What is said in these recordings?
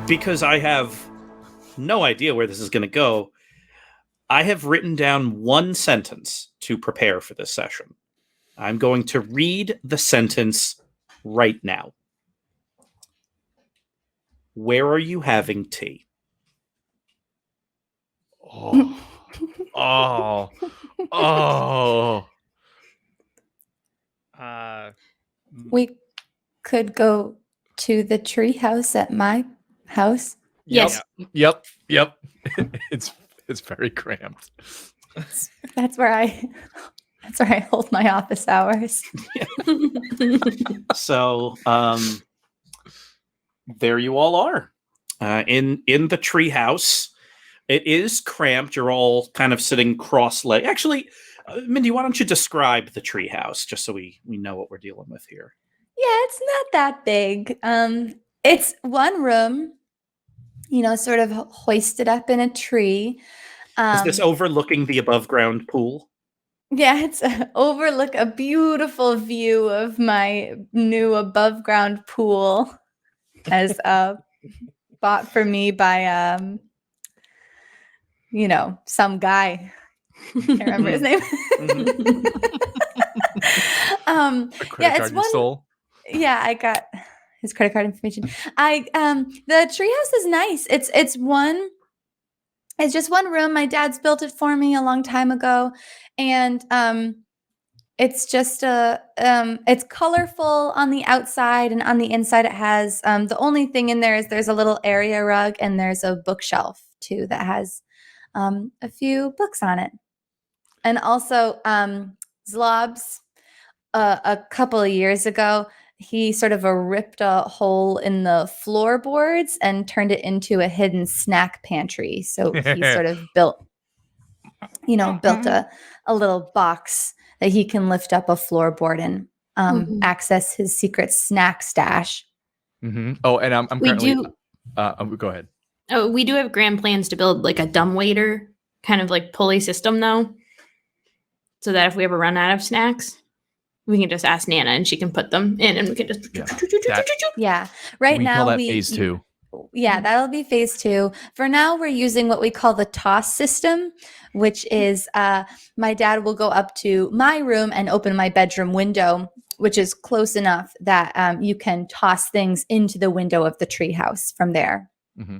because I have no idea where this is going to go, I have written down one sentence to prepare for this session. I'm going to read the sentence right now. Where are you having tea? Oh. We could go to the tree house at my house. Yes. Yep. It's very cramped. That's where I hold my office hours. So, there you all are, in the tree house. It is cramped. You're all kind of sitting cross-legged. Actually, Mindy, why don't you describe the tree house just so we know what we're dealing with here? Yeah, it's not that big. It's one room, sort of hoisted up in a tree. Is this overlooking the above-ground pool? Yeah, it's overlook a beautiful view of my new above-ground pool, as bought for me by some guy. Can't remember his name. A credit card you stole? Yeah, I got his credit card information. The treehouse is nice. It's just one room. My dad's built it for me a long time ago, and it's just it's colorful on the outside, and on the inside it has the only thing in there is there's a little area rug, and there's a bookshelf too that has a few books on it. And also Zlobs, a couple of years ago, he sort of ripped a hole in the floorboards and turned it into a hidden snack pantry. So he sort of built a little box that he can lift up a floorboard and access his secret snack stash. Mm-hmm. Oh, and I'm currently... go ahead. Oh, we do have grand plans to build like a dumbwaiter kind of like pulley system though. So that if we ever run out of snacks, we can just ask Nana and she can put them in and we can just... Yeah. Right now, call that phase 2. Yeah, that'll be phase 2. For now, we're using what we call the toss system, which is my dad will go up to my room and open my bedroom window, which is close enough that you can toss things into the window of the treehouse from there. Mm-hmm.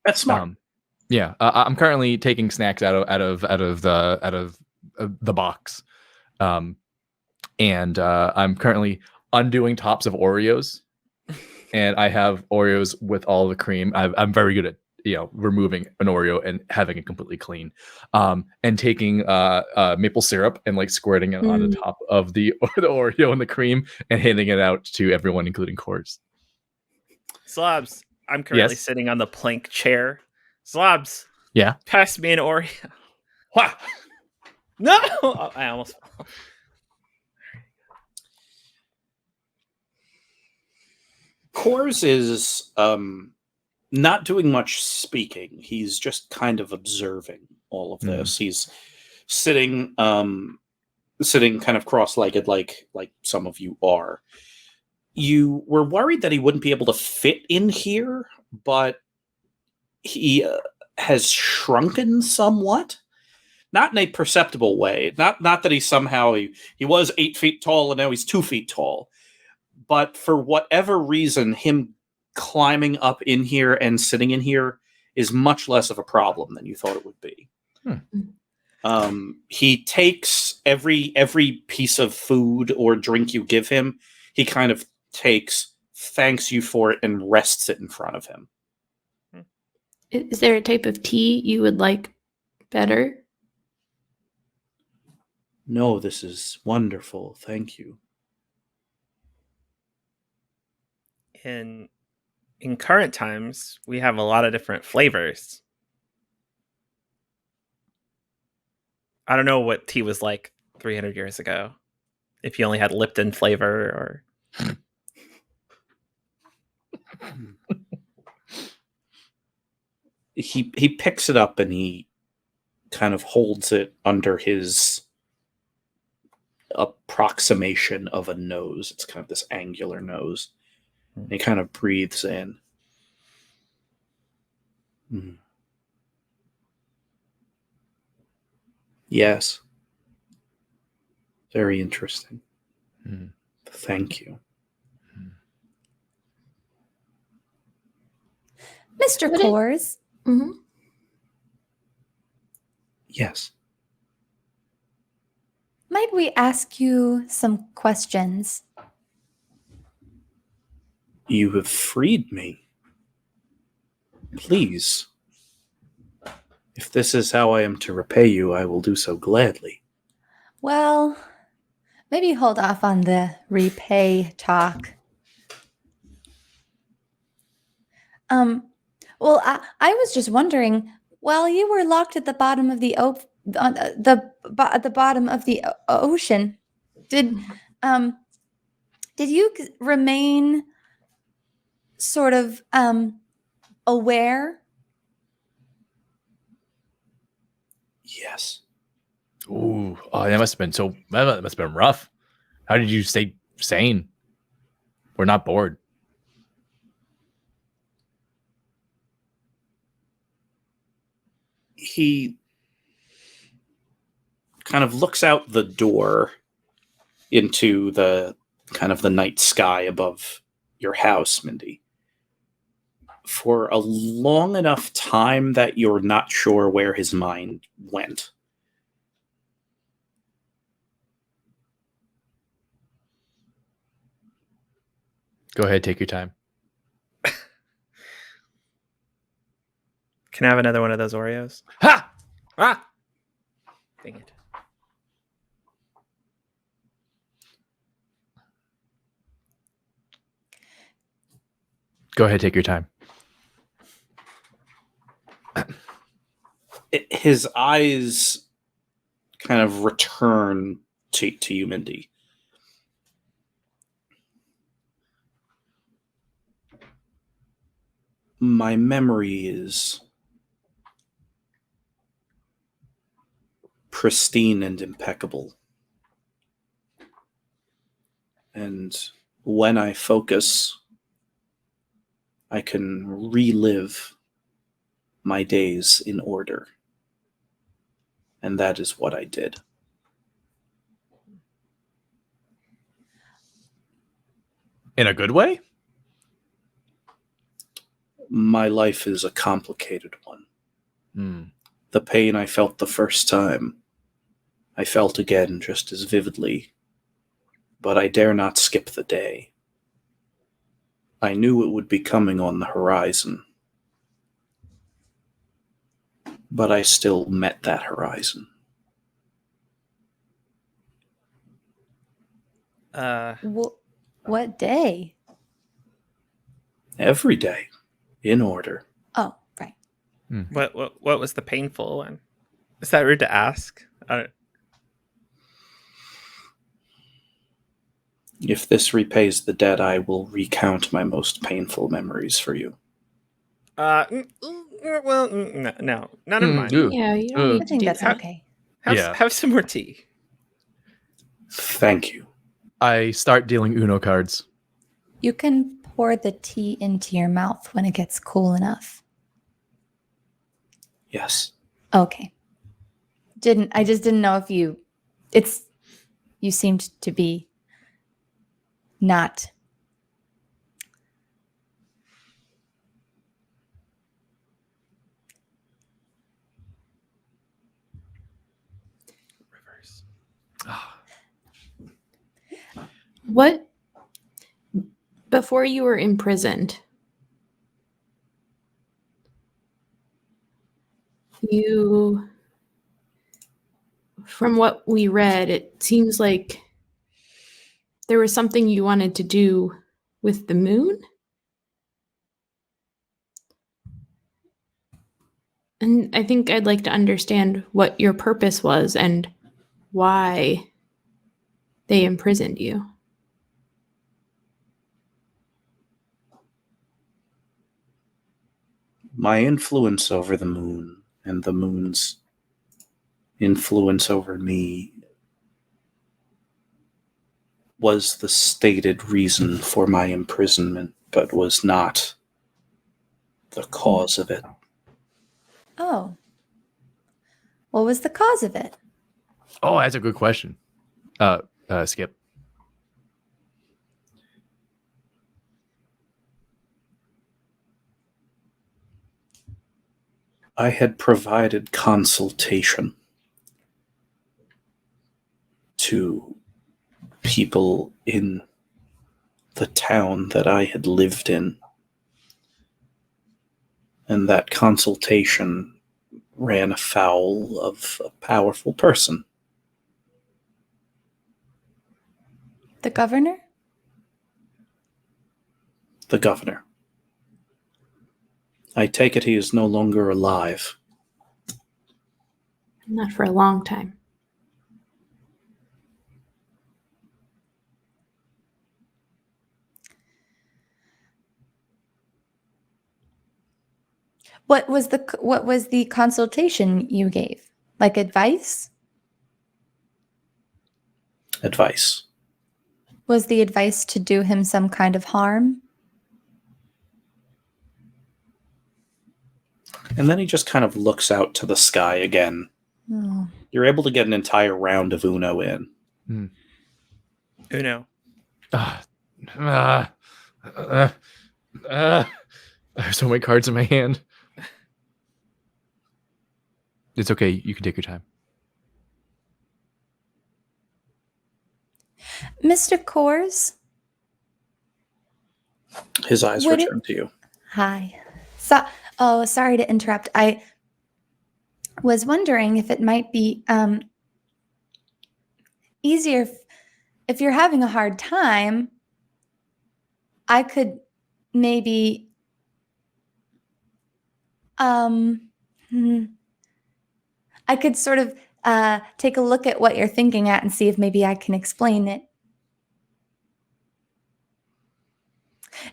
That's smart. Yeah, I'm currently taking snacks out of the box, and I'm currently undoing tops of Oreos, and I have Oreos with all the cream. I'm very good at removing an Oreo and having it completely clean, and taking maple syrup and like squirting it on the top of the Oreo and the cream and handing it out to everyone, including Coors. Zlobs, I'm currently sitting on the plank chair. Zlobs, yeah, pass me an Oreo. What? No, I almost fell. Coors is not doing much speaking. He's just kind of observing all of this. He's sitting kind of cross-legged like some of you are. You were worried that he wouldn't be able to fit in here, but he has shrunken somewhat. Not in a perceptible way. Not that he somehow... He was 8 feet tall and now he's 2 feet tall. But for whatever reason, him climbing up in here and sitting in here is much less of a problem than you thought it would be. He takes every piece of food or drink you give him, he kind of takes, thanks you for it, and rests it in front of him. Is there a type of tea you would like better? No, this is wonderful. Thank you. In current times, we have a lot of different flavors. I don't know what tea was like 300 years ago. If you only had Lipton flavor or... He picks it up and he kind of holds it under his approximation of a nose. It's kind of this angular nose. And he kind of breathes in. Hmm. Yes. Very interesting. Hmm. Thank you. Mr. Would it- Kors, Mm-hmm. Yes. might we ask you some questions? You have freed me. Please. If this is how I am to repay you, I will do so gladly. Well, maybe hold off on the repay talk. Well, I was just wondering, while you were locked at the bottom of the at the bottom of the ocean, did you remain sort of aware? Yes. Ooh, oh, that must have been rough. How did you stay sane? We're not bored. He kind of looks out the door into the kind of the night sky above your house, Mindy. For a long enough time that you're not sure where his mind went. Go ahead, take your time. Can I have another one of those Oreos? Ha! Ah! Dang it. Go ahead, take your time. His eyes kind of return to you, Mindy. My memory is pristine and impeccable. And when I focus, I can relive my days in order. And that is what I did. In a good way? My life is a complicated one. Hmm. The pain I felt the first time, I felt again just as vividly, but I dare not skip the day. I knew it would be coming on the horizon, but I still met that horizon. What day? Every day, in order. Oh, right. What was the painful one? Is that rude to ask? If this repays the debt, I will recount my most painful memories for you. No, none of mine. Ooh. Yeah, you don't Uh, need I to think do that's that. okay. Yeah. Have some more tea. Thank you. I start dealing Uno cards. You can pour the tea into your mouth when it gets cool enough. Yes. Okay. I just didn't know if you seemed to be not. Reverse. What before you were imprisoned? From what we read, it seems like there was something you wanted to do with the moon. And I think I'd like to understand what your purpose was and why they imprisoned you. My influence over the moon and the moon's influence over me was the stated reason for my imprisonment, but was not the cause of it. Oh. What was the cause of it? Oh, that's a good question. Skip. I had provided consultation to people in the town that I had lived in. And that consultation ran afoul of a powerful person. The governor? The governor. I take it he is no longer alive. Not for a long time. What was the consultation you gave? Like advice? Advice. Was the advice to do him some kind of harm? And then he just kind of looks out to the sky again. Oh. You're able to get an entire round of Uno in. Uno. There's so many cards in my hand. It's okay. You can take your time. Mr. Kors? His eyes Would it- return to you. Hi. Sorry to interrupt. I was wondering if it might be easier if you're having a hard time. I could maybe I could sort of take a look at what you're thinking at and see if maybe I can explain it.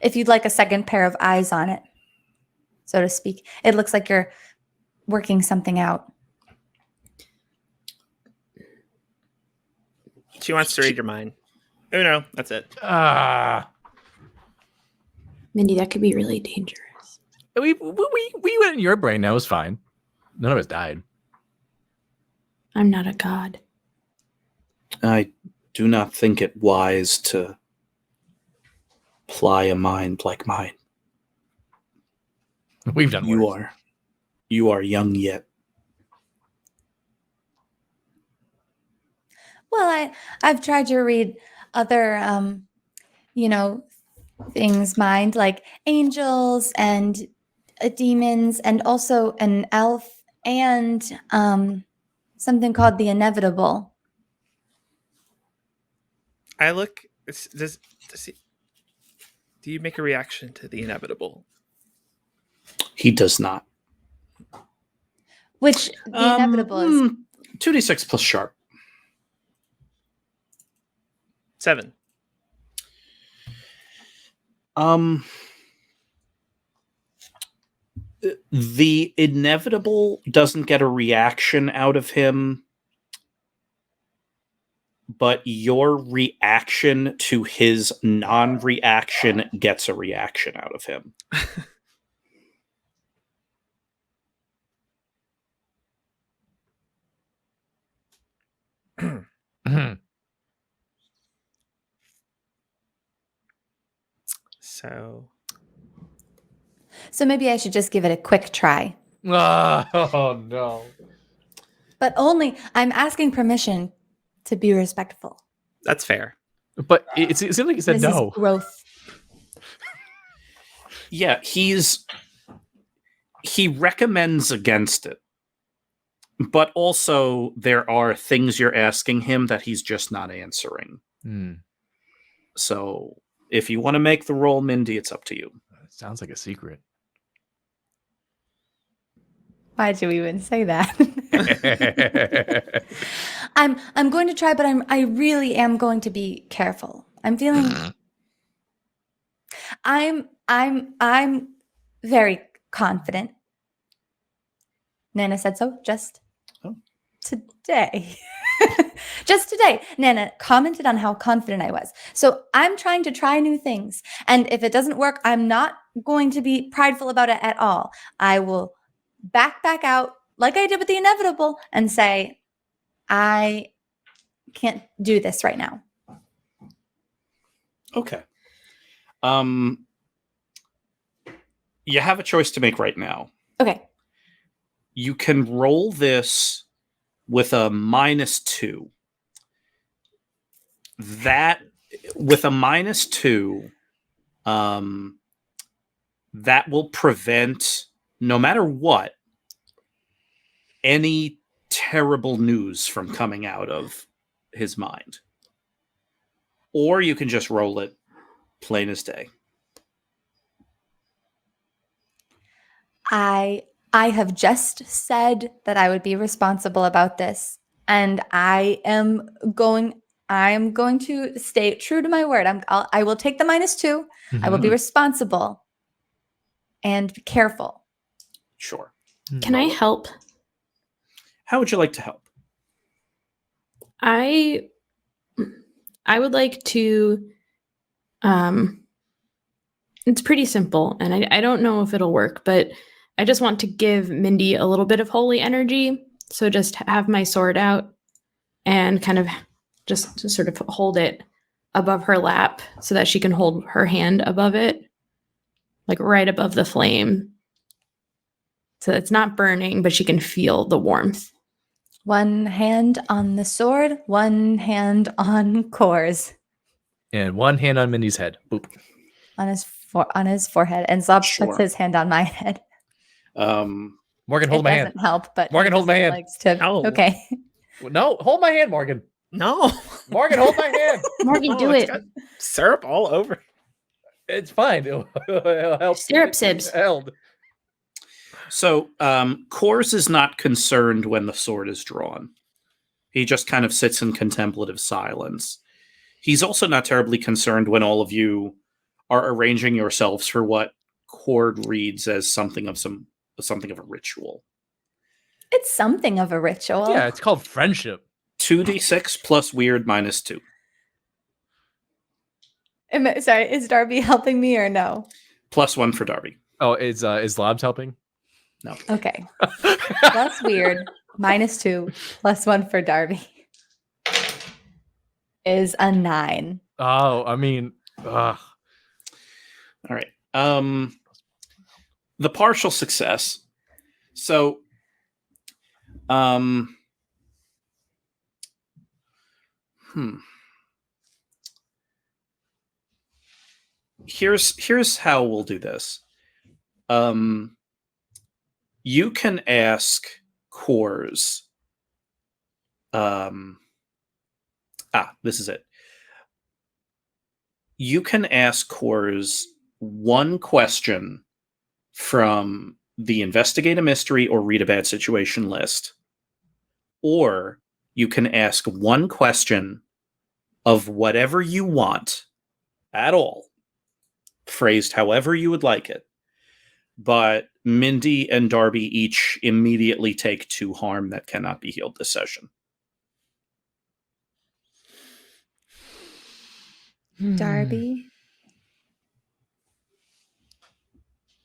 If you'd like a second pair of eyes on it, so to speak. It looks like you're working something out. She wants to read your mind. Uno. That's it. Mindy, that could be really dangerous. We went in your brain. That was fine. None of us died. I'm not a god. I do not think it wise to ply a mind like mine. We've done worse. You are young yet. Well, I've tried to read other things mind, like angels and demons, and also an elf, and something called the inevitable. I look. Do you make a reaction to the inevitable? He does not. Which the inevitable is 2d6 plus sharp. 7. The inevitable doesn't get a reaction out of him, but your reaction to his non-reaction gets a reaction out of him. So maybe I should just give it a quick try. Oh no. But only I'm asking permission to be respectful. That's fair. But it seemed like he said This no. is growth. Yeah, he recommends against it. But also there are things you're asking him that he's just not answering. So if you want to make the roll, Mindy, it's up to you. Sounds like a secret. Why'd you even say that? I'm going to try, but I really am going to be careful. I'm feeling I'm very confident. Nana said so just today. Just today, Nana commented on how confident I was. So I'm trying to try new things. And if it doesn't work, I'm not going to be prideful about it at all. I will back out like I did with the inevitable and say, I can't do this right now. Okay. You have a choice to make right now. Okay. You can roll this with a -2. That with a -2, that will prevent, no matter what, any terrible news from coming out of his mind. Or you can just roll it plain as day. I have just said that I would be responsible about this, and I am going to stay true to my word. I will take the -2. I will be responsible and be careful. Sure. Can I help? How would you like to help? I would like to it's pretty simple, and I don't know if it'll work, but I just want to give Mindy a little bit of holy energy. So just have my sword out and kind of just to sort of hold it above her lap so that she can hold her hand above it, like right above the flame. So it's not burning, but she can feel the warmth. One hand on the sword, one hand on Core's. And one hand on Mindy's head. Boop. On his forehead. And Zlobs Sure. puts his hand on my head. Morgan, hold my hand. Doesn't help, but Morgan, hold my hand. Likes to, No. Okay. No, hold my hand, Morgan. No. Morgan, hold my hand. Morgan, No, do it's it. got syrup all over. It's fine. It'll help. Syrup sibs. Held. So, Kors is not concerned when the sword is drawn. He just kind of sits in contemplative silence. He's also not terribly concerned when all of you are arranging yourselves for what Cord reads as something of a ritual. It's something of a ritual. Yeah, it's called friendship. 2d6 plus weird -2. Sorry, is Darby helping me or no? +1 for Darby. Oh, is Zlobs helping? No. Okay. That's weird. -2 +1 for Darby is a 9. Oh, I mean, ugh. All right. The partial success. So, Here's how we'll do this. You can ask Kors. This is it. You can ask Kors one question from the Investigate a Mystery or Read a Bad Situation list, or you can ask one question of whatever you want at all, phrased however you would like it. But Mindy and Darby each immediately take 2 harm that cannot be healed this session. Darby.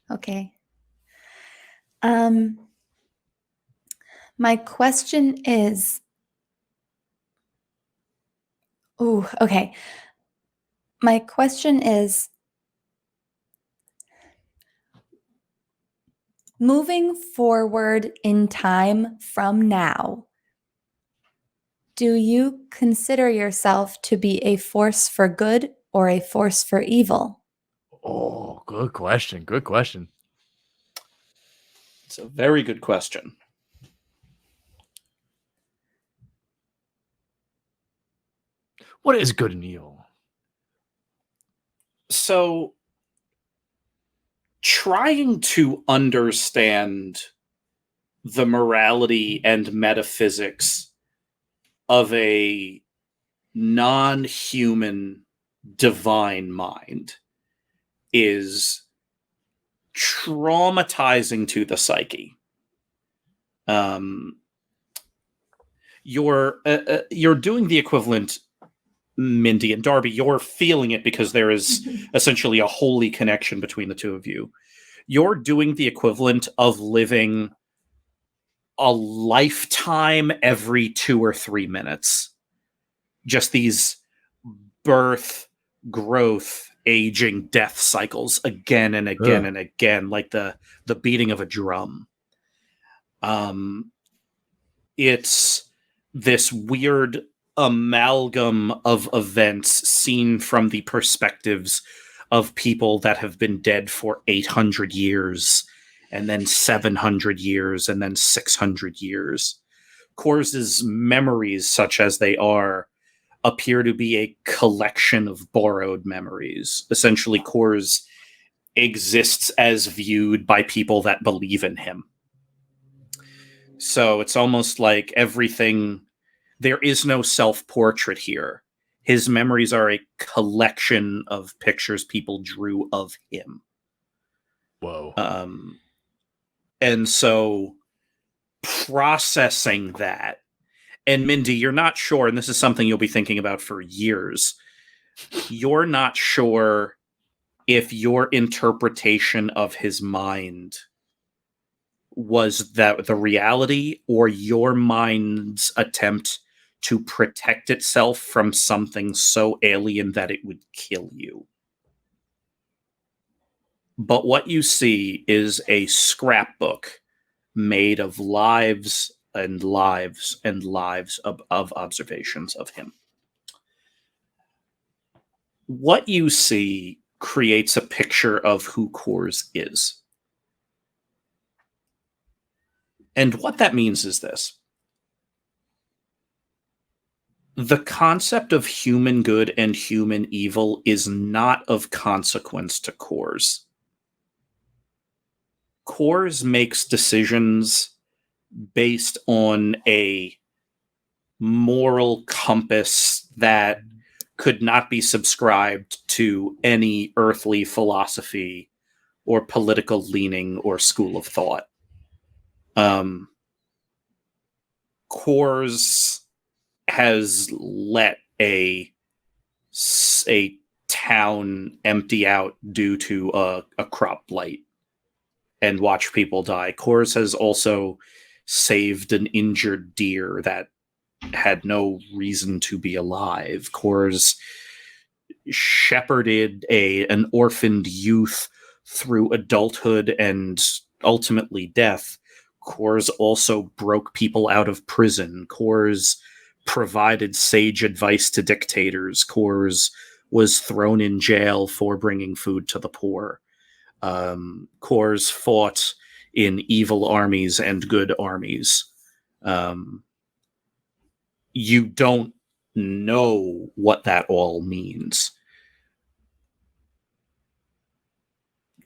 Okay. My question is. Okay. My question is, moving forward in time from now, do you consider yourself to be a force for good or a force for evil? Oh, good question. Good question. It's a very good question. What is good and evil? So, trying to understand the morality and metaphysics of a non-human divine mind is traumatizing to the psyche. You're doing the equivalent, Mindy and Darby. You're feeling it because there is essentially a holy connection between the two of you. You're doing the equivalent of living a lifetime every 2 or 3 minutes. Just these birth, growth, aging, death cycles again and again and again, like the beating of a drum. It's this weird amalgam of events seen from the perspectives of people that have been dead for 800 years, and then 700 years, and then 600 years. Cors's memories, such as they are, appear to be a collection of borrowed memories. Essentially, Kors exists as viewed by people that believe in him. So it's almost like everything... There is no self-portrait here. His memories are a collection of pictures people drew of him. Whoa. And so processing that, and Mindy, you're not sure, and this is something you'll be thinking about for years, you're not sure if your interpretation of his mind was that the reality or your mind's attempt to protect itself from something so alien that it would kill you. But what you see is a scrapbook made of lives and lives and lives of observations of him. What you see creates a picture of who Kors is. And what that means is this. The concept of human good and human evil is not of consequence to Kors. Kors makes decisions based on a moral compass that could not be subscribed to any earthly philosophy or political leaning or school of thought. Kors has let a town empty out due to a crop blight and watch people die. Kors has also saved an injured deer that had no reason to be alive. Kors shepherded an orphaned youth through adulthood and ultimately death. Kors also broke people out of prison. Kors provided sage advice to dictators. Kors was thrown in jail for bringing food to the poor. Kors fought in evil armies and good armies. You don't know what that all means.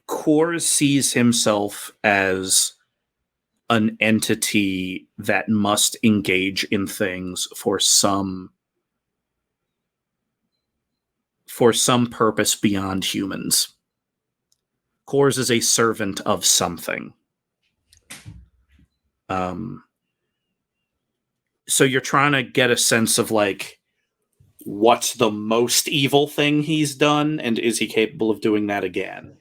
Kors sees himself as an entity that must engage in things for some purpose beyond humans. Kors is a servant of something. So you're trying to get a sense of, like, what's the most evil thing he's done, and is he capable of doing that again?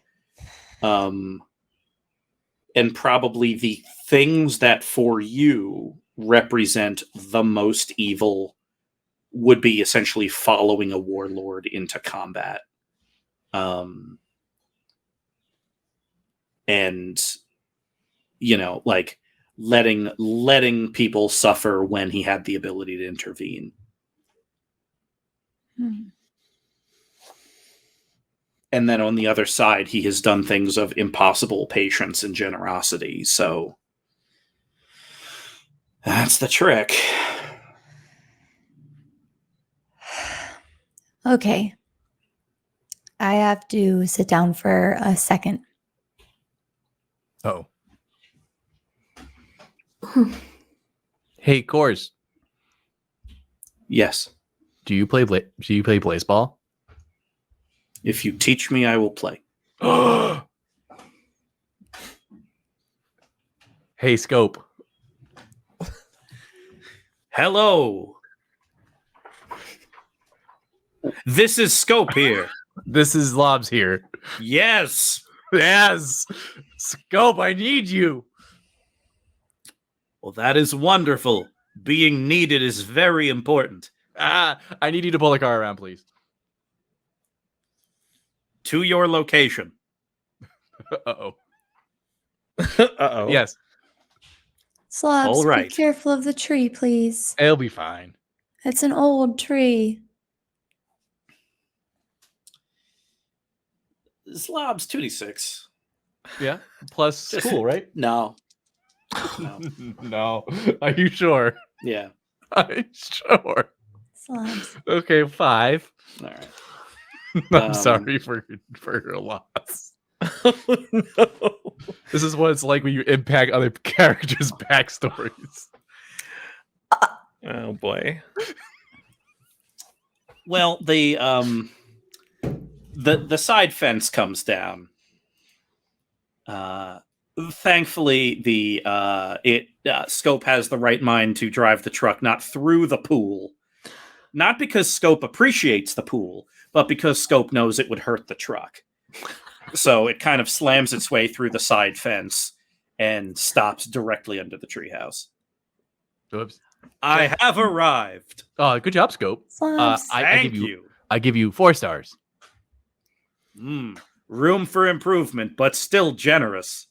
And probably the things that for you represent the most evil would be essentially following a warlord into combat. And, you know, like letting people suffer when he had the ability to intervene. And then on the other side, he has done things of impossible patience and generosity. So that's the trick. Okay. I have to sit down for a second. Oh. Hey, Kors. Yes. Do you play Blaseball? If you teach me, I will play. Hey, Scope. Hello. This is Scope here. This is Zlobs here. Yes. Yes. Scope, I need you. Well, that is wonderful. Being needed is very important. I need you to pull the car around, please. To your location. Uh-oh. Uh-oh. Yes, Zlobs, All right. be careful of the tree, please. it'll be fine. It's an old tree. Zlobs 2d6. Yeah, plus Just- school, right? No. No. No. Are you sure? Yeah. I'm sure. Zlobs. Okay, 5. All right. I'm sorry for your loss. Oh, no. This is what it's like when you impact other characters' backstories. Oh boy. Well, the side fence comes down. Thankfully, Scope has the right mind to drive the truck not through the pool, not because Scope appreciates the pool, but because Scope knows it would hurt the truck. So it kind of slams its way through the side fence and stops directly under the treehouse. Oops. I have arrived. Good job, Scope. Zlobs. Thank you. I give you 4 stars. Room for improvement, but still generous.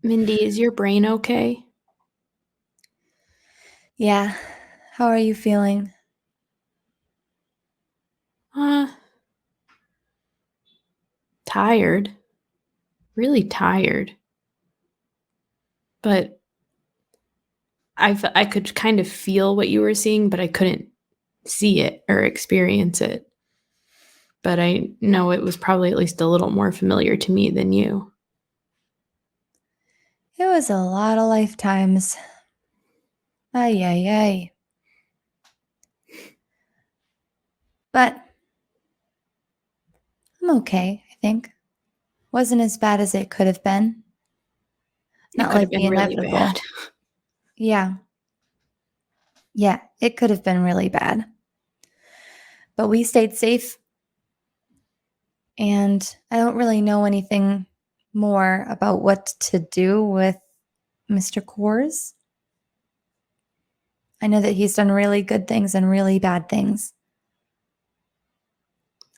Mindy, is your brain okay? Yeah. How are you feeling? Tired. Really tired. But I could kind of feel what you were seeing, but I couldn't see it or experience it. But I know it was probably at least a little more familiar to me than you. It was a lot of lifetimes. Ay, ay, ay. But I'm okay, I think. Wasn't as bad as it could have been. It Not could have like the been really inevitable. bad. Yeah. Yeah, it could have been really bad. But we stayed safe. And I don't really know anything more about what to do with Mr. Kors. I know that he's done really good things and really bad things.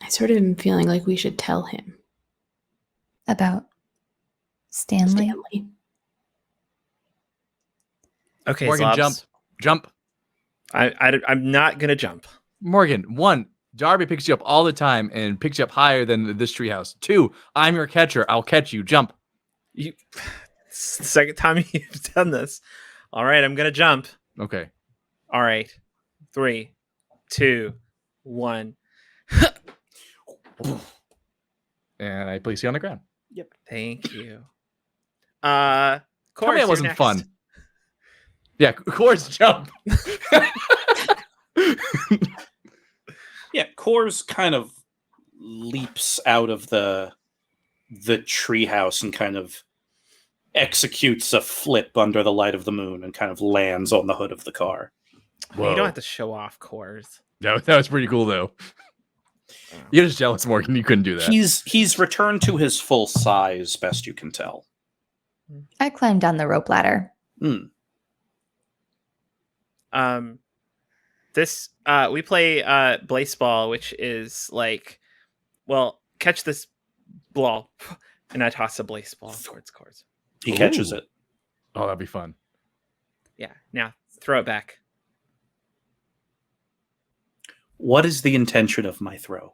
I sort of am feeling like we should tell him. About Stanley. Okay, Morgan, Zlobs. jump. I'm not gonna jump. Morgan, 1, Darby picks you up all the time and picks you up higher than this treehouse. 2, I'm your catcher. I'll catch you. Jump. It's the second time you've done this. All right, I'm gonna jump. Okay. All right, 3, 2, 1. And I place you on the ground. Thank you. Tell Course, me it wasn't fun. Yeah, of course, jump. Yeah, Kors kind of leaps out of the treehouse and kind of executes a flip under the light of the moon and kind of lands on the hood of the car. You don't have to show off cores. That was pretty cool, though. You're just jealous, Morgan. You couldn't do that. He's returned to his full size, best you can tell. I climbed down the rope ladder. This we play Blaseball, which is like, well, catch this ball, and I toss a Blaseball towards Kors. He catches it. Oh, that'd be fun. Yeah, now throw it back. What is the intention of my throw?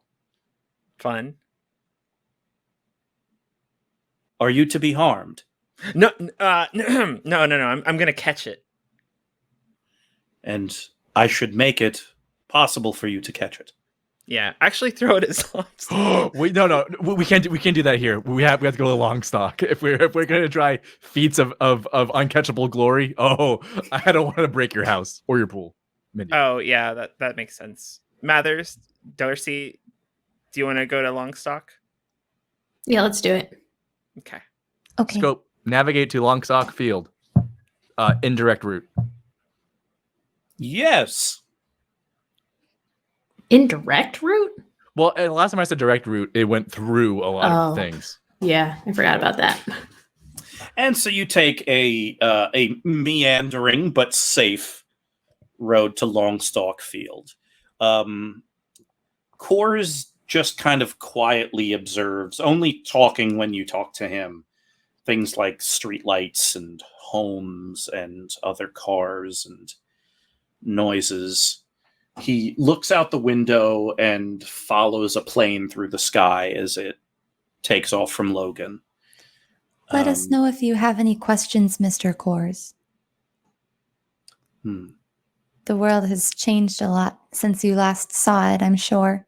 Fun. Are you to be harmed? No, no. I'm gonna catch it. And I should make it possible for you to catch it. Yeah, actually throw it at Zlobs. Wait, no, we can't do that here. We have to go to long stock if we're gonna try feats of uncatchable glory. Oh, I don't want to break your house or your pool. Mindy. Oh yeah, that makes sense. Mathers, Darcy, do you want to go to Longstock? Yeah, let's do it. Okay. Okay. Scope, navigate to Longstock Field. Indirect route. Yes. Indirect route? Well, and last time I said direct route, it went through a lot of things. Yeah, I forgot about that. And so you take a meandering but safe road to Longstalk Field. Kors just kind of quietly observes, only talking when you talk to him, things like streetlights and homes and other cars and noises. He looks out the window and follows a plane through the sky as it takes off from Logan. Let us know if you have any questions, Mr. Kors. The world has changed a lot since you last saw it, I'm sure.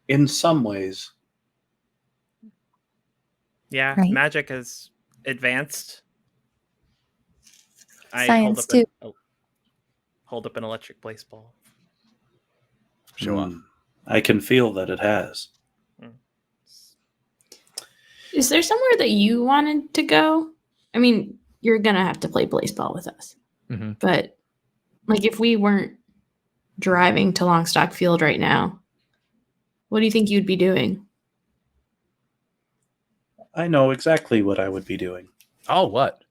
In some ways. Yeah, Right. magic has advanced. Science, too. Hold up an electric baseball. Show off. I can feel that it has. Is there somewhere that you wanted to go? I mean, you're gonna have to play baseball with us, but like if we weren't driving to Longstock Field right now, what do you think you'd be doing? I know exactly what I would be doing. Oh, what?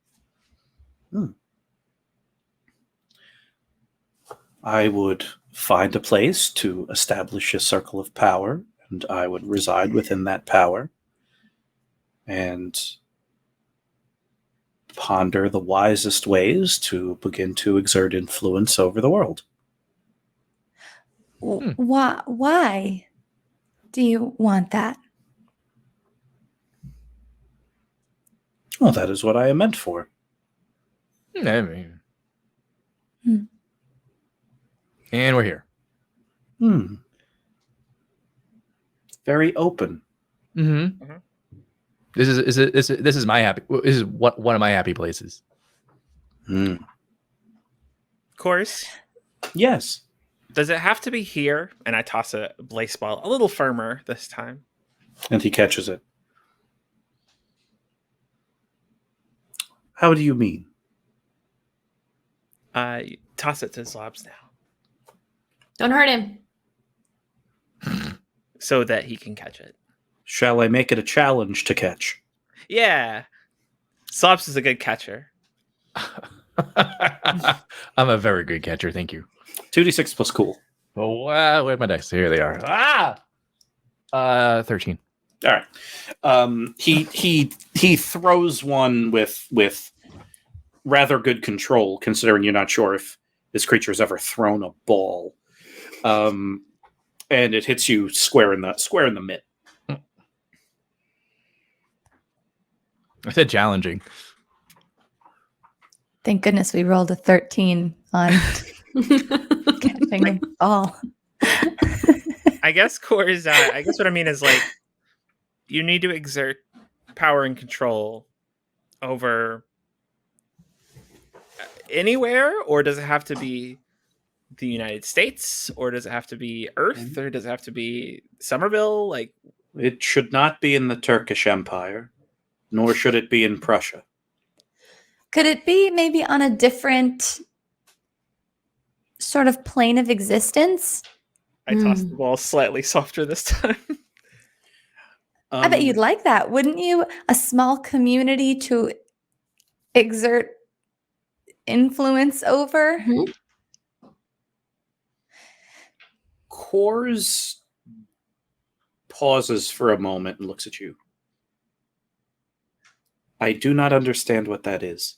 I would find a place to establish a circle of power, and I would reside within that power and ponder the wisest ways to begin to exert influence over the world. Why do you want that? Well, that is what I am meant for. I mean, and we're here. Very open. This is my happy. This is one of my happy places. Kors, Yes. does it have to be here? And I toss a baseball a little firmer this time. And he catches it. How do you mean? Toss it to Zlobs now, Don't hurt him. so that he can catch it. Shall I make it a challenge to catch? Yeah, Zlobs is a good catcher. I'm a very good catcher. Thank you. 2d6 plus cool. Oh, where'd my dice? Here they are. 13. All right. He throws one with rather good control, considering you're not sure if this creature's ever thrown a ball. And it hits you square in the mitt. I said challenging. Thank goodness we rolled a 13 on catching a ball. I guess Kors. I guess what I mean is like you need to exert power and control over anywhere, or does it have to be the United States, or does it have to be Earth, or does it have to be Somerville? Like, It should not be in the Turkish Empire, nor should it be in Prussia. Could it be maybe on a different sort of plane of existence? I tossed the ball slightly softer this time. I bet you'd like that, wouldn't you? A small community to exert influence over. Kors pauses for a moment and looks at you. I do not understand what that is.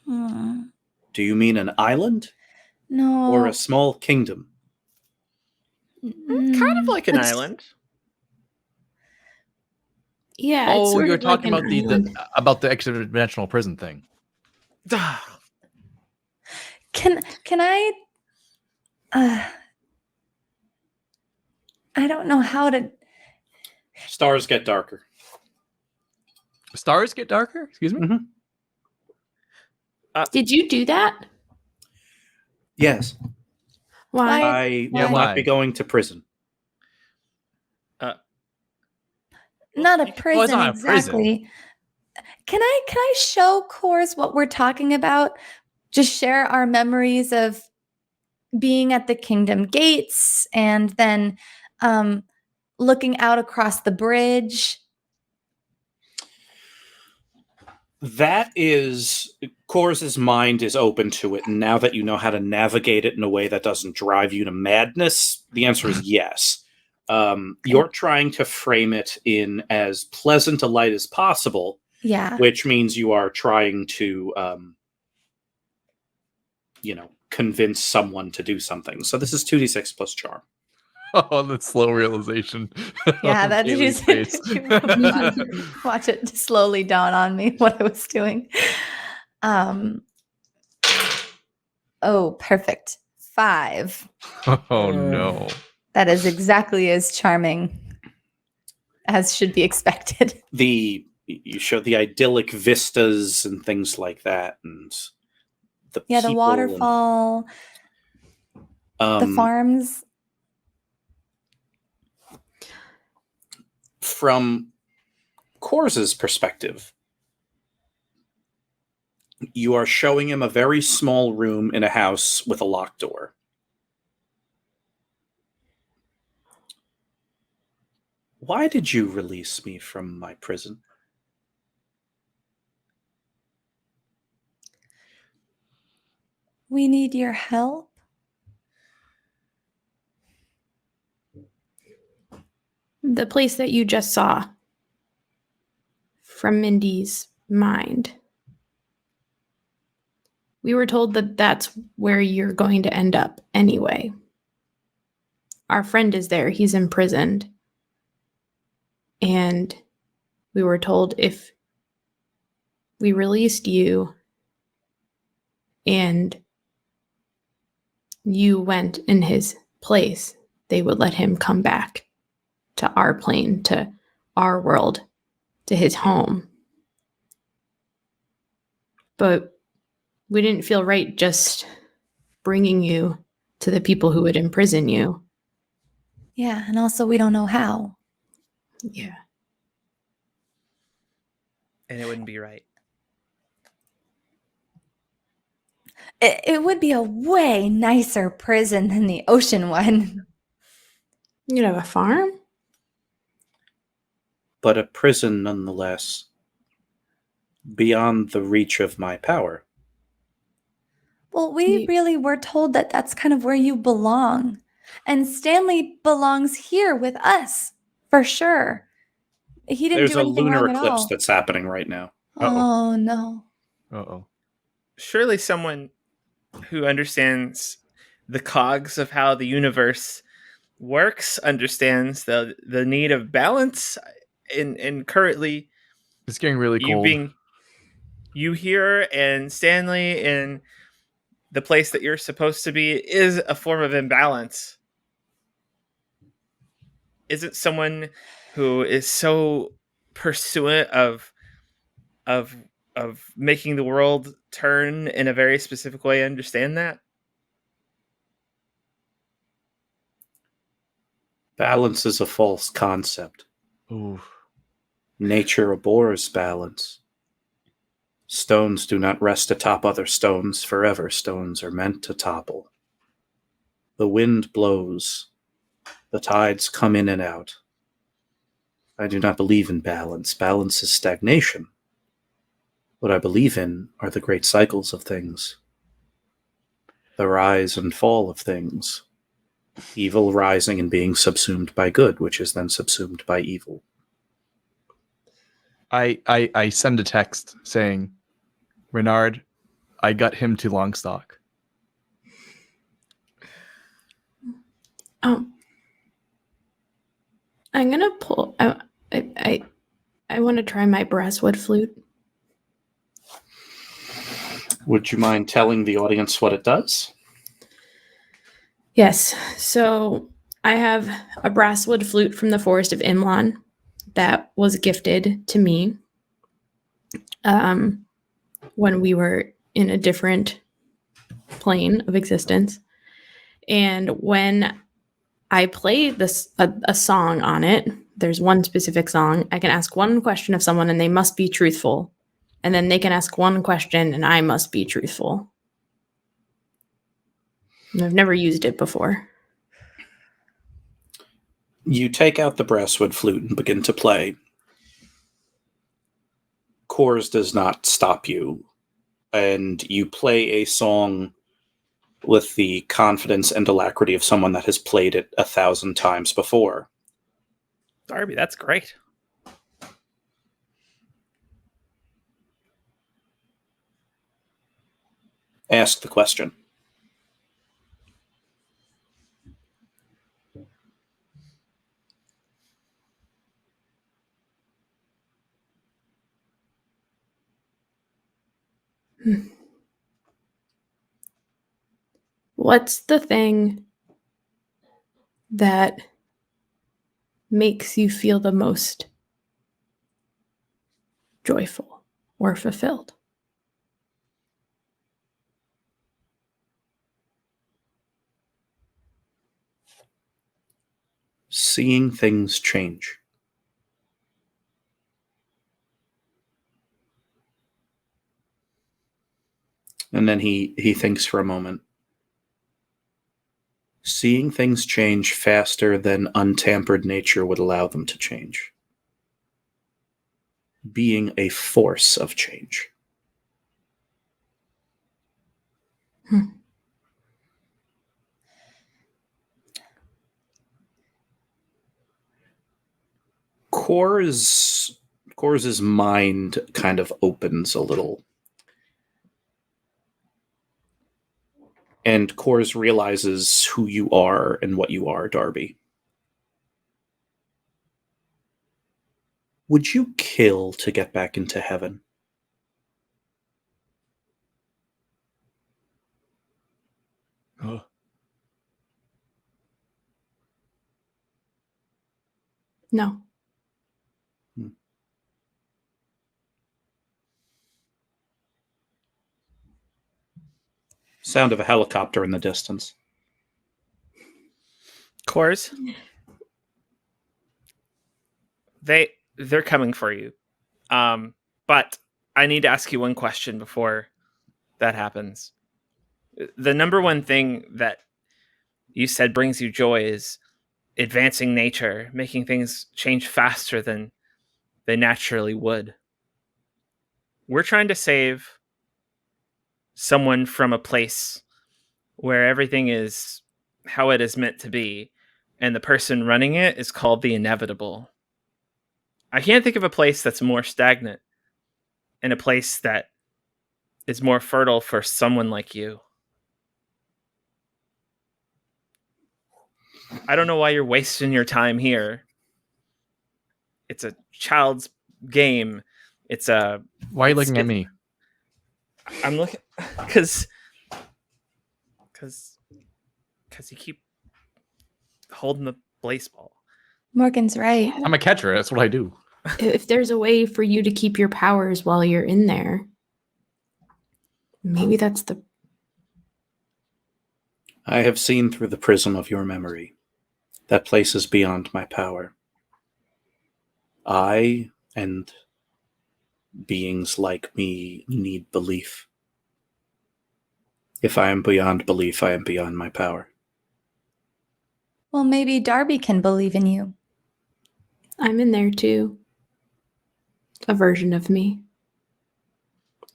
Do you mean an island No. or a small kingdom? Kind of like an island. Yeah. it's Oh, sort you're of like talking an about island. about the extra-dimensional prison thing. Can I I don't know how to. Stars get darker. Stars get darker? Excuse me? Did you do that? Yes. Why? I will Why? not be going to prison. Not a it's prison not a prison. exactly. Can I show Kors what we're talking about? Just share our memories of being at the Kingdom Gates and then looking out across the bridge. That is, Cors's mind is open to it, and now that you know how to navigate it in a way that doesn't drive you to madness, the answer is yes. You're trying to frame it in as pleasant a light as possible, Yeah. which means you are trying to, convince someone to do something. So this is 2d6 plus charm. Oh, the slow realization. Yeah, of that Kayleigh's face. watch it slowly dawn on me what I was doing. Oh, perfect. 5. Oh no. That is exactly as charming as should be expected. You show the idyllic vistas and things like that, and the Yeah, the people waterfall, the farms. From Cors's perspective, you are showing him a very small room in a house with a locked door. Why did you release me from my prison? We need your help. The place that you just saw from Mindy's mind. We were told that that's where you're going to end up anyway. Our friend is there. He's imprisoned. And we were told if we released you and you went in his place, they would let him come back to our plane, to our world, to his home. But we didn't feel right just bringing you to the people who would imprison you. Yeah, and also we don't know how. Yeah. And it wouldn't be right. It would be a way nicer prison than the ocean one. You'd have a farm? But a prison nonetheless, beyond the reach of my power. Well, we really were told that that's kind of where you belong. And Stanley belongs here with us, for sure. He didn't There's do a anything lunar wrong at eclipse all. that's happening right now. Oh, no. Uh-oh. Surely someone who understands the cogs of how the universe works understands the need of balance in currently It's getting really cold. You here and Stanley in the place that you're supposed to be is a form of imbalance. Isn't someone who is so pursuant of making the world turn in a very specific way understand that? Balance is a false concept. Ooh. Nature abhors balance. Stones do not rest atop other stones forever. Stones are meant to topple. The wind blows. The tides come in and out. I do not believe in balance. Balance is stagnation. What I believe in are the great cycles of things. The rise and fall of things. Evil rising and being subsumed by good, which is then subsumed by evil. I send a text saying, Renard, I got him to Longstock. I'm gonna pull. I want to try my brasswood flute. Would you mind telling the audience what it does? Yes. So I have a brasswood flute from the forest of Imlan that was gifted to me when we were in a different plane of existence. And when I play this a song on it, there's one specific song. I can ask one question of someone and they must be truthful. And then they can ask one question and I must be truthful. And I've never used it before. You take out the brasswood flute and begin to play. Coors does not stop you, and you play a song with the confidence and alacrity of someone that has played it 1,000 times before. Darby, that's great. Ask the question. What's the thing that makes you feel the most joyful or fulfilled? Seeing things change. And then he thinks for a moment. Seeing things change faster than untampered nature would allow them to change. Being a force of change. Core's mind kind of opens a little. And Coors realizes who you are and what you are, Darby. Would you kill to get back into heaven? No. Sound of a helicopter in the distance. Coors, they're coming for you. But I need to ask you one question before that happens. The number one thing that you said brings you joy is advancing nature, making things change faster than they naturally would. We're trying to save someone from a place where everything is how it is meant to be, and the person running it is called the inevitable. I can't think of a place that's more stagnant and a place that is more fertile for someone like you. I don't know why you're wasting your time here. It's a child's game. It's a... Why are you looking at me? I'm looking... Because you keep holding the baseball. Morgan's right. I'm a catcher. That's what I do. If there's a way for you to keep your powers while you're in there, maybe that's the... I have seen through the prism of your memory. That place is beyond my power. I and beings like me need belief. If I am beyond belief, I am beyond my power. Well, maybe Darby can believe in you. I'm in there too. A version of me.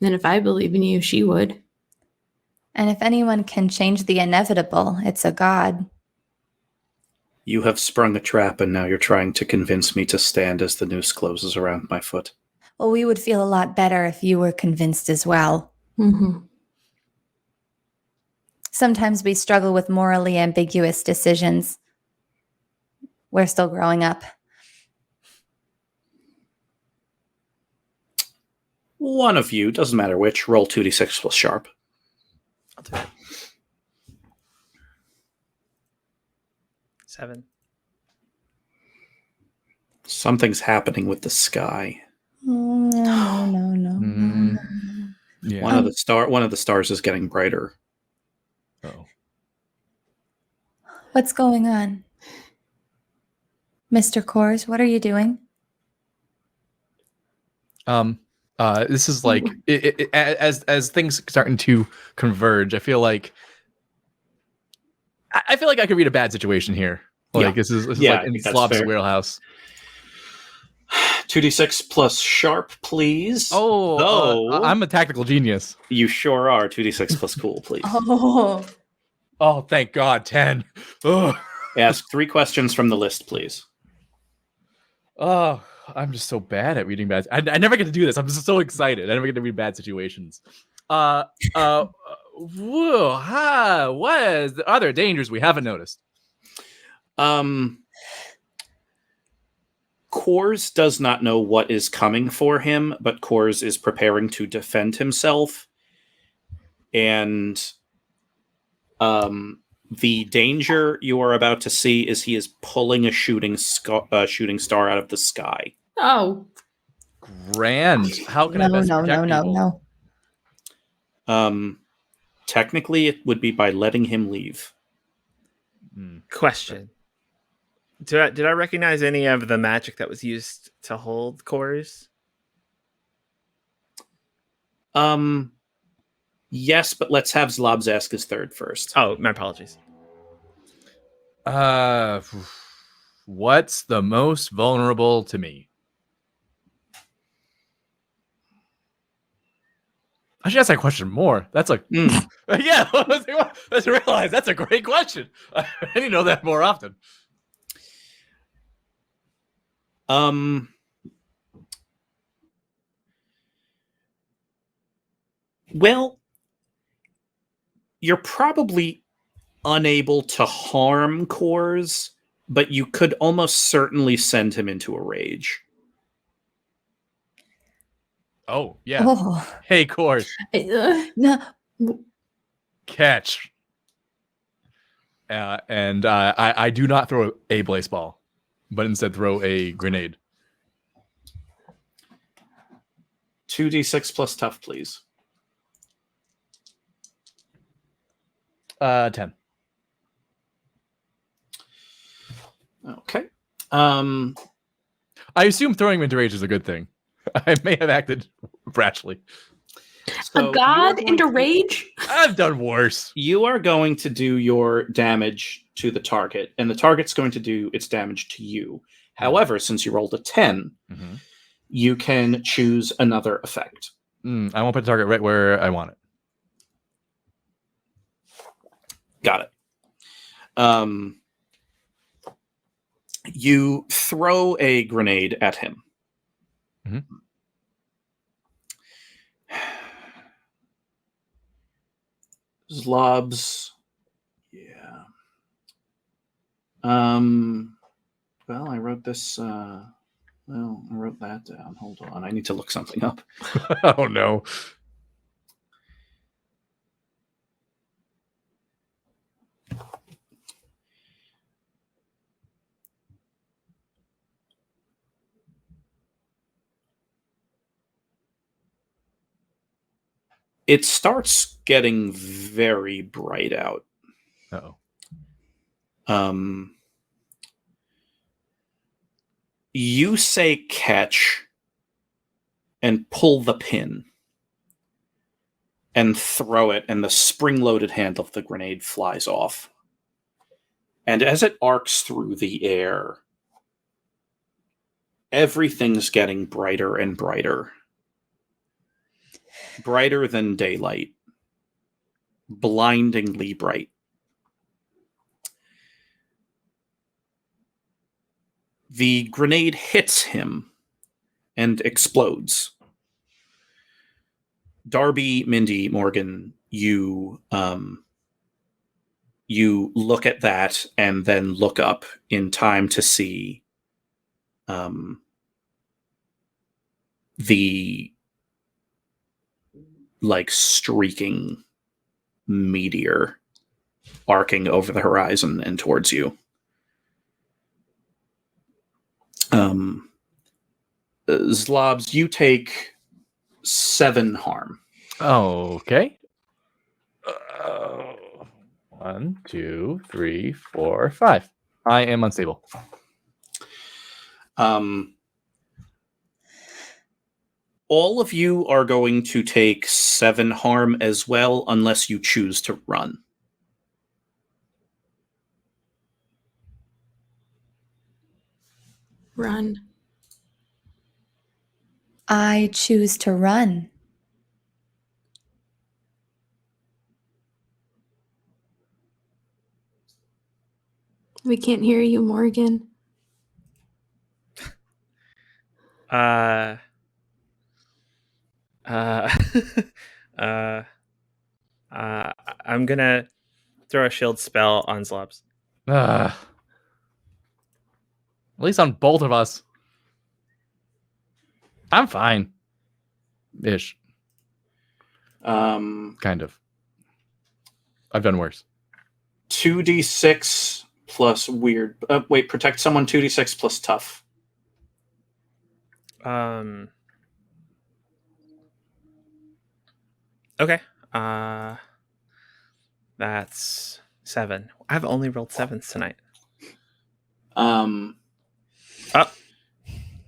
And if I believe in you, she would. And if anyone can change the inevitable, it's a god. You have sprung a trap, and now you're trying to convince me to stand as the noose closes around my foot. Well, we would feel a lot better if you were convinced as well. Mm-hmm. Sometimes we struggle with morally ambiguous decisions. We're still growing up. One of you, doesn't matter which, roll 2d6 plus sharp. I'll do it. 7. Something's happening with the sky. No. Yeah. One of the stars is getting brighter. Oh. What's going on? Mr. Coors, what are you doing? This is like as things starting to converge. I feel like I could read a bad situation here. Like Yeah. this is Yeah, like I in think that's Zlobs' fair. wheelhouse. 2d6 plus sharp, please. I'm a tactical genius. You sure are. 2d6 plus cool, please. Oh, thank God. 10. Oh, Ask 3 questions from the list, please. oh, I'm just so bad at reading bad. I never get to do this. I'm just so excited. I never get to read bad situations. What is the other dangers we haven't noticed? Kors does not know what is coming for him, but Kors is preparing to defend himself. And the danger you are about to see is he is pulling a shooting star out of the sky. Oh, Grand. How can I best protect people? Technically, it would be by letting him leave. Question. Did I recognize any of the magic that was used to hold cores? Yes, but let's have Zlobs ask his third first. Oh, my apologies. What's the most vulnerable to me? I should ask that question more. That's like, yeah, let's realize that's a great question. I need to know that more often. Well, you're probably unable to harm Kors, but you could almost certainly send him into a rage. Oh, yeah. Oh. Hey, Kors. No. Catch. And I do not throw a Blaseball, but instead throw a grenade. 2d6 plus tough, please. 10. Okay. I assume throwing him into rage is a good thing. I may have acted rashly. So a god into rage? I've done worse. You are going to do your damage to the target, and the target's going to do its damage to you. However, since you rolled a 10, you can choose another effect. I won't put the target right where I want it. Got it. You throw a grenade at him. Zlobs. Yeah. Well, I wrote this. I wrote that down. Hold on. I need to look something up. Oh, no. It starts getting very bright out. Uh-oh. You say catch and pull the pin and throw it, and the spring-loaded handle of the grenade flies off. And as it arcs through the air, everything's getting brighter and brighter. Brighter than daylight. Blindingly bright. The grenade hits him and explodes. Darby, Mindy, Morgan, you look at that and then look up in time to see the streaking meteor arcing over the horizon and towards you. Zlobs, you take 7 harm. Okay. 1, 2, 3, 4, 5. I am unstable. All of you are going to take 7 harm as well, unless you choose to run. Run. I choose to run. We can't hear you, Morgan. Uh, I'm gonna throw a shield spell on Zlobs. At least on both of us. I'm fine. Ish. Kind of. I've done worse. 2d6 plus weird. Wait, protect someone 2d6 plus tough. Okay. That's 7. I've only rolled 7s tonight.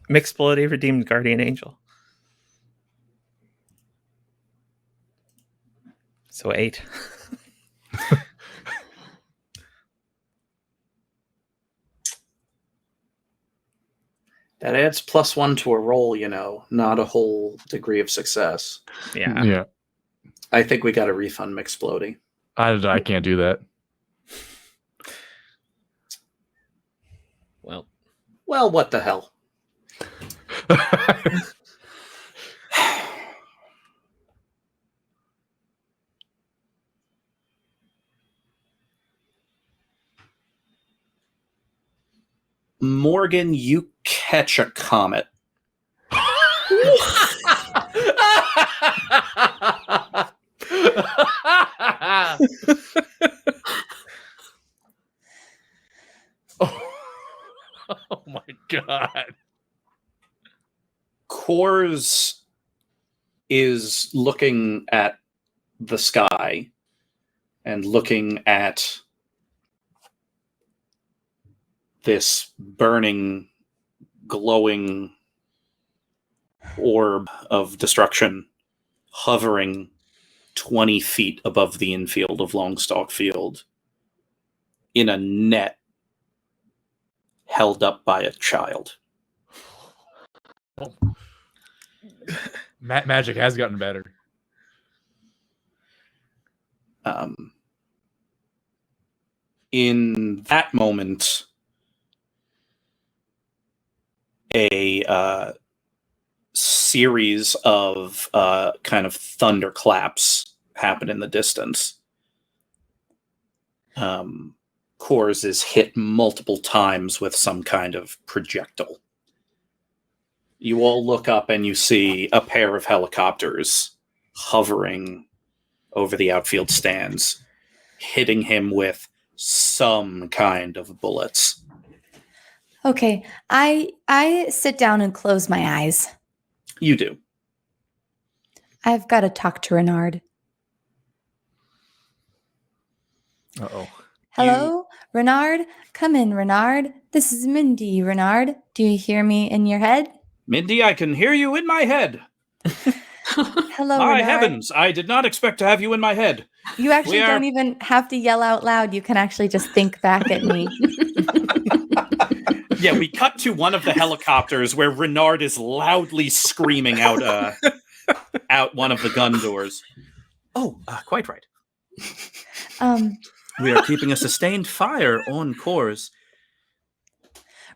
Mixplody redeemed guardian angel. So 8. That adds +1 to a roll, not a whole degree of success. Yeah. Yeah. I think we got a refund Mixplody. I can't do that. Well, what the hell? Morgan, you catch a comet. Oh my god. Kors is looking at the sky and looking at this burning, glowing orb of destruction hovering 20 feet above the infield of Longstalk Field in a net held up by a child. Magic has gotten better. In that moment, a series of kind of thunderclaps happen in the distance. Kors is hit multiple times with some kind of projectile. You all look up and you see a pair of helicopters hovering over the outfield stands, hitting him with some kind of bullets. Okay, I sit down and close my eyes. You do. I've got to talk to Renard. Uh-oh. Hello, Renard? Come in, Renard. This is Mindy, Renard. Do you hear me in your head? Mindy, I can hear you in my head. Hello, My Renard. heavens, I did not expect to have you in my head. You actually don't even have to yell out loud. You can actually just think back at me. Yeah, we cut to one of the helicopters where Renard is loudly screaming out one of the gun doors. Oh, quite right. We are keeping a sustained fire on Kors.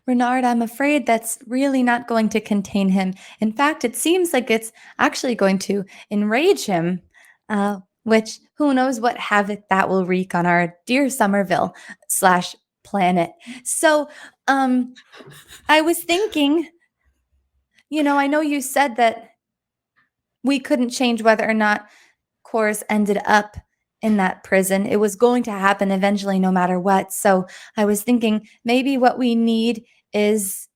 Renard, I'm afraid that's really not going to contain him. In fact, it seems like it's actually going to enrage him, which who knows what havoc that will wreak on our dear Somerville / planet. So, I was thinking, I know you said that we couldn't change whether or not Kors ended up in that prison. It was going to happen eventually, no matter what. So I was thinking maybe what we need is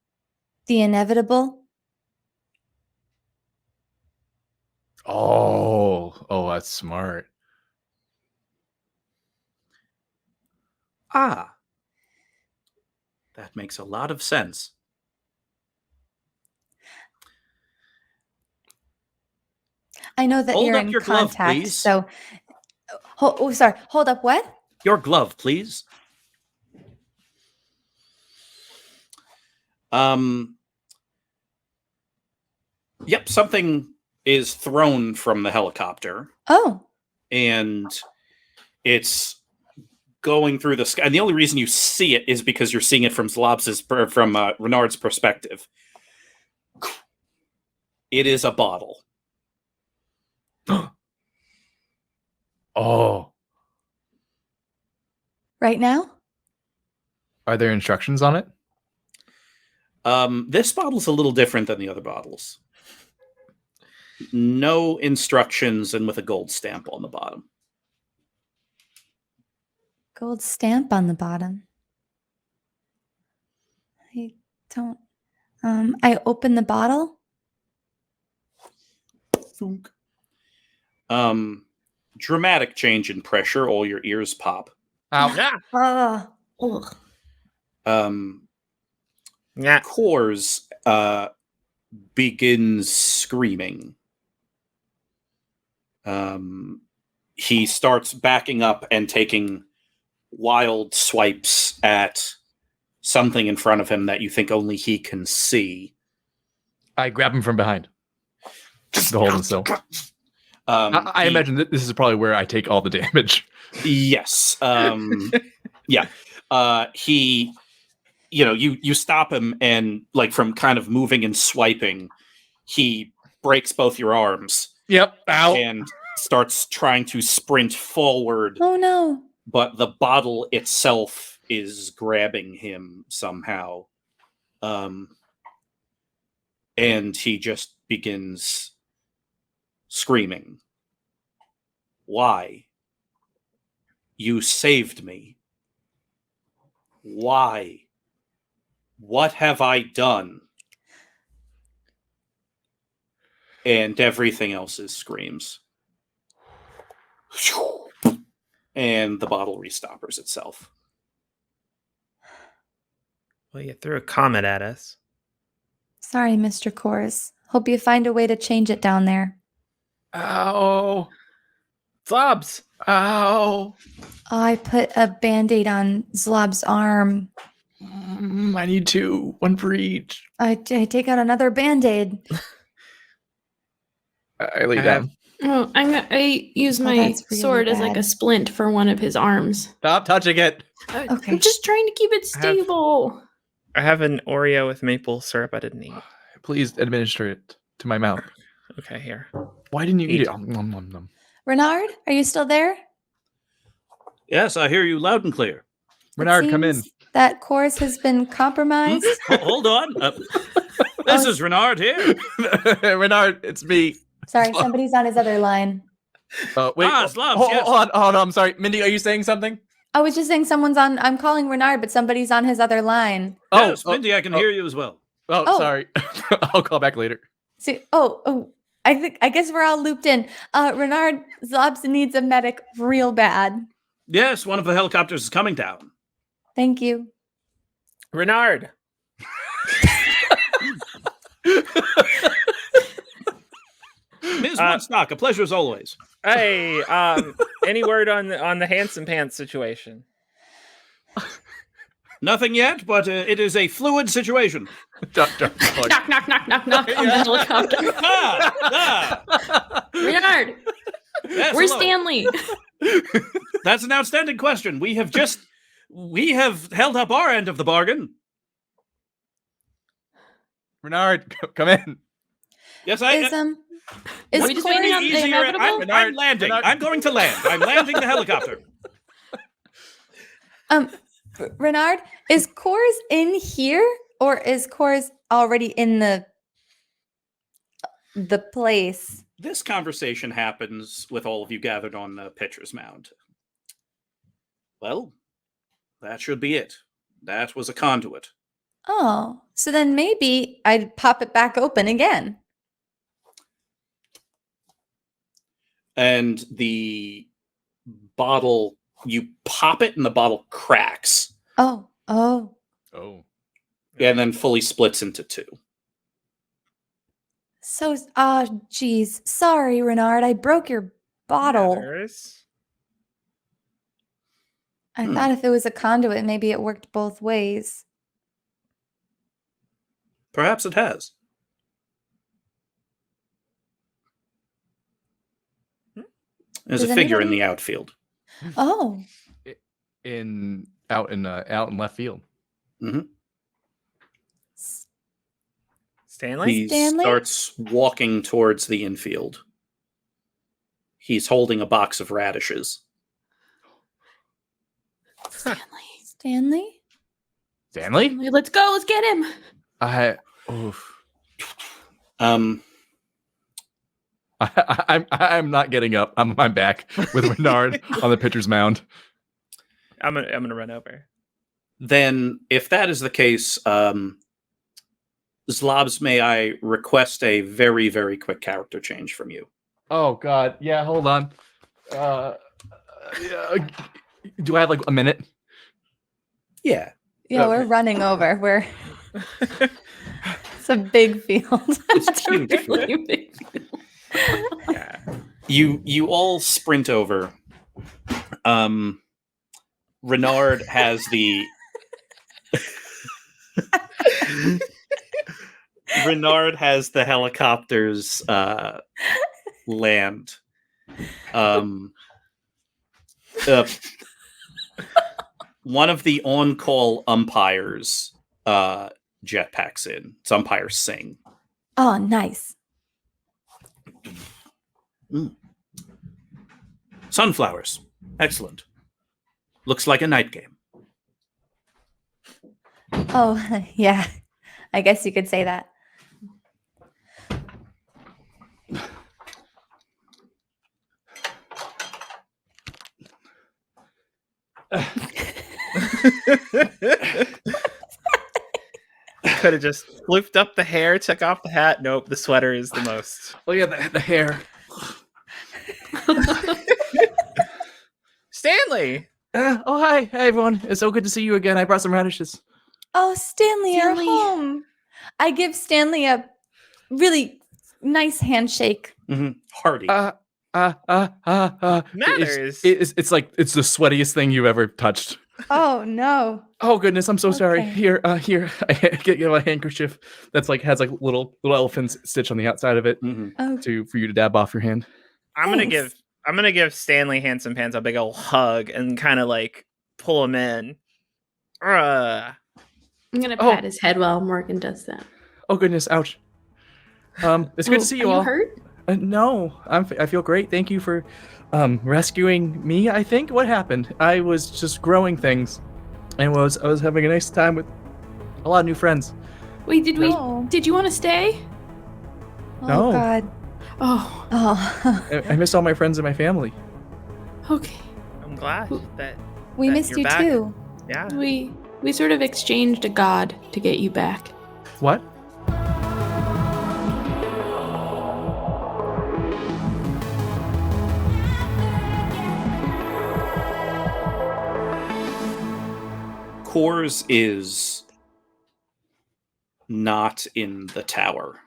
the inevitable. Oh, that's smart. Ah. That makes a lot of sense. I know that Hold you're up in your glove, contact. please. So, sorry. Hold up what? Your glove, please. Yep, something is thrown from the helicopter, Oh, and it's going through the sky. And the only reason you see it is because you're seeing it from Renard's perspective. It is a bottle. Oh, right now? are there instructions on it? This bottle's a little different than the other bottles. No instructions and with a gold stamp on the bottom. Gold stamp on the bottom. I don't. I open the bottle. Dramatic change in pressure. All your ears pop. Ow. Yeah. Ugh. Yeah. Kors begins screaming. He starts backing up and taking wild swipes at something in front of him that you think only he can see. I grab him from behind. To hold him still. I He- imagine that this is probably where I take all the damage. Yes. Yeah. He, you stop him, and like from kind of moving and swiping, he breaks both your arms Yep. Ow. and starts trying to sprint forward, Oh no. but the bottle itself is grabbing him somehow. And he just begins screaming. Why? You saved me. Why? What have I done? And everything else is screams. And the bottle restoppers itself. Well, you threw a comet at us. Sorry, Mr. Kors. Hope you find a way to change it down there. Ow. Zlobs. Ow. I put a band-aid on Zlob's arm. I need two. One for each. I take out another band-aid. I lay I down. Oh, I use Oh, my that's really sword as like a bad. splint for one of his arms. Stop touching it. Okay. I'm just trying to keep it I have- stable. I have an Oreo with maple syrup I didn't eat. Please administer it to my mouth. Okay, here. Why didn't you eat Eat. it? Nom, nom, nom. Renard, are you still there? Yes, I hear you loud and clear. Renard, come in. Seems that Kors has been compromised. Hold on. This is Renard here. Renard, it's me. Sorry, somebody's on his other line. Wait. Zlobs, hold, yes. hold on. I'm sorry. Mindy, are you saying something? I was just saying someone's on. I'm calling Renard, but somebody's on his other line. Yes, Mindy, I can hear you as well. Oh. Sorry. I'll call back later. See, I guess we're all looped in. Renard, Zlobs needs a medic real bad. Yes, one of the helicopters is coming down. Thank you. Renard. Ms. Woodstock, a pleasure as always. Hey, any word on the Handsomepants situation? Nothing yet, but it is a fluid situation. Knock, knock, knock, knock, knock on the helicopter. Renard, Yes, where's hello. Stanley? That's an outstanding question. We have held up our end of the bargain. Renard, come in. Yes, Is Are we just waiting on the inevitable? I'm landing. I'm going to land. I'm landing the helicopter. Renard, is Kors in here, or is Kors already in the place? This conversation happens with all of you gathered on the pitcher's mound. Well, that should be it. That was a conduit. Oh, so then maybe I'd pop it back open again. And the bottle, you pop it and the bottle cracks. Oh. Oh. And then fully splits into two. So, geez. Sorry, Renard. I broke your bottle. Matters. I thought if it was a conduit, maybe it worked both ways. Perhaps it has. There's Does a figure in anybody- the outfield. Oh, Out in left field. Stanley? He Stanley? starts walking towards the infield. He's holding a box of radishes. Stanley. Stanley? Stanley? Let's go. Let's get him. I'm not getting up. I'm back with Renard on the pitcher's mound. I'm gonna run over. Then, if that is the case, Zlobs, may I request a very, very quick character change from you? Oh God, yeah. Hold on. Yeah, do I have like a minute? Yeah. Yeah, Okay. we're running over. We're it's a big field. It's huge. Really big deal. Yeah. You all sprint over. Renard has the Renard has the helicopters land. One of the on-call umpires jetpacks in. It's umpire Singh. Oh, nice. Sunflowers. Excellent. Looks like a night game. Oh, yeah. I guess you could say that. Could have just flipped up the hair, took off the hat. Nope, the sweater is the most. Oh yeah, the hair. Stanley! Oh hi, hey everyone. It's so good to see you again. I brought some radishes. Oh, Stanley, Stanley. you're home. I give Stanley a really nice handshake. Hardy. Matters. It's like it's the sweatiest thing you've ever touched. Oh no. Oh goodness, I'm so sorry. Okay. Here, I get a handkerchief that's like has like little elephants stitched on the outside of it Mhm. Oh, for you to dab off your hand. I'm gonna Thanks. give Stanley Handsomepants a big old hug and kind of like pull him in. I'm gonna Oh. pat his head while Morgan does that. Oh goodness, ouch. It's good to see you Are all. You hurt? No, I feel great. Thank you for rescuing me. I think what happened. I was just growing things, and I was having a nice time with a lot of new friends. Wait, did No. Did you want to stay? oh No. God. Oh, Oh, I missed all my friends and my family. okay. I'm glad that we That missed you're you back. too. yeah. We sort of exchanged a god to get you back. What? Coors is not in the tower.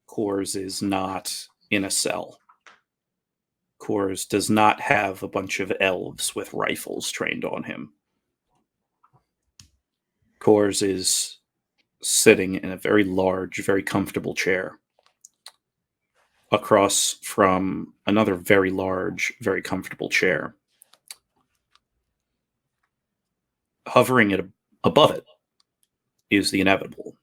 Coors is not in a cell. Coors does not have a bunch of elves with rifles trained on him. Coors is sitting in a very large, very comfortable chair across from another very large, very comfortable chair. Hovering above it is the inevitable.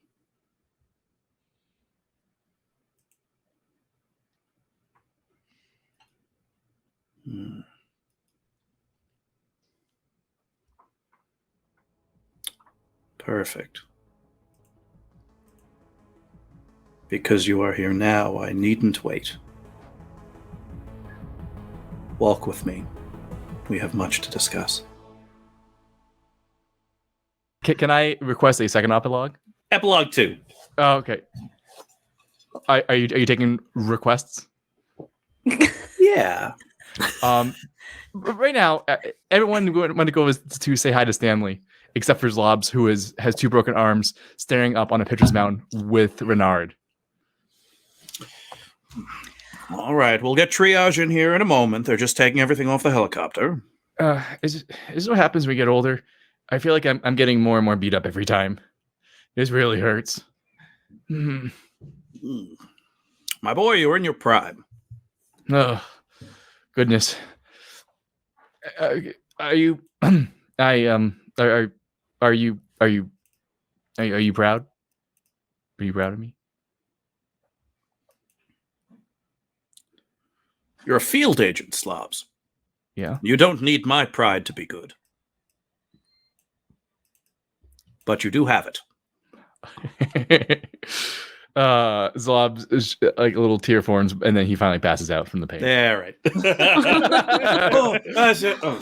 Perfect. Because you are here now, I needn't wait. Walk with me. We have much to discuss. Can I request a second epilogue? Epilogue 2. Oh, okay. Are you taking requests? Yeah. Right now, everyone want to go to say hi to Stanley, except for Zlobs, who has 2 broken arms, staring up on a pitcher's mound with Renard. All right, we'll get triage in here in a moment. They're just taking everything off the helicopter. Is this what happens when we get older? I feel like I'm getting more and more beat up every time. This really hurts. My boy, you're in your prime. Ugh. Goodness. Are you? Are you proud? Are you proud of me? You're a field agent, Zlobs. Yeah. You don't need my pride to be good. But you do have it. Zlobs is like a little tear forms, and then he finally passes out from the pain. There, right. Oh, that's it. Oh.